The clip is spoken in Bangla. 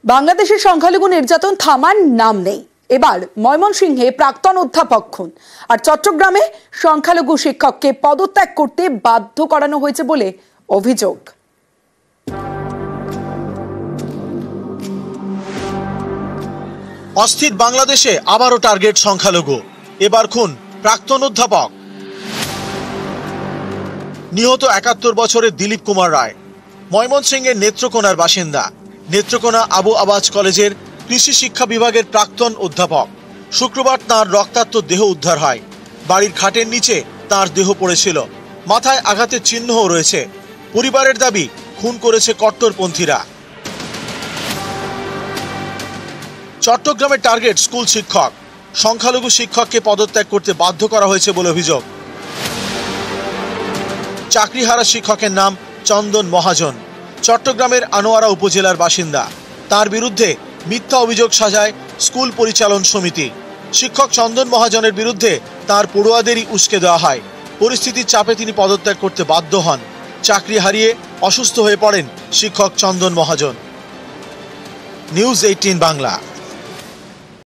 বাংলাদেশের সংখ্যালঘু নির্যাতন থামার নাম নেই। এবার ময়মনসিংহে প্রাক্তন অধ্যাপক খুন আর চট্টগ্রামে সংখ্যালঘু শিক্ষককে পদত্যাগ করতে বাধ্য করানো হয়েছে বলে অভিযোগ। অস্থির বাংলাদেশে আবারও টার্গেট সংখ্যালঘু, এবার খুন প্রাক্তন অধ্যাপক। নিহত ৭১ বছরের দিলীপ কুমার রায় ময়মনসিংহের নেত্রকোনার বাসিন্দা। নেত্রকোনা আবু আবাজ কলেজের কৃষি শিক্ষা বিভাগের প্রাক্তন অধ্যাপক। শুক্রবার তাঁর রক্তাক্ত দেহ উদ্ধার হয়। বাড়ির খাটের নিচে তাঁর দেহ পড়েছিল, মাথায় আঘাতের চিহ্নও রয়েছে। পরিবারের দাবি খুন করেছে কট্টরপন্থীরা। চট্টগ্রামের টার্গেট স্কুল শিক্ষক, সংখ্যালঘু শিক্ষককে পদত্যাগ করতে বাধ্য করা হয়েছে বলে অভিযোগ। চাকরিহারা শিক্ষকের নাম চন্দন মহাজন, চট্টগ্রামের আনোয়ারা উপজেলার বাসিন্দা। তার বিরুদ্ধে মিথ্যা অভিযোগ সাজায় স্কুল পরিচালন সমিতি। শিক্ষক চন্দন মহাজনের বিরুদ্ধে তার পড়ুয়াদেরই উস্কে দেওয়া হয়। পরিস্থিতির চাপে তিনি পদত্যাগ করতে বাধ্য হন। চাকরি হারিয়ে অসুস্থ হয়ে পড়েন শিক্ষক চন্দন মহাজন। নিউজ 18 বাংলা।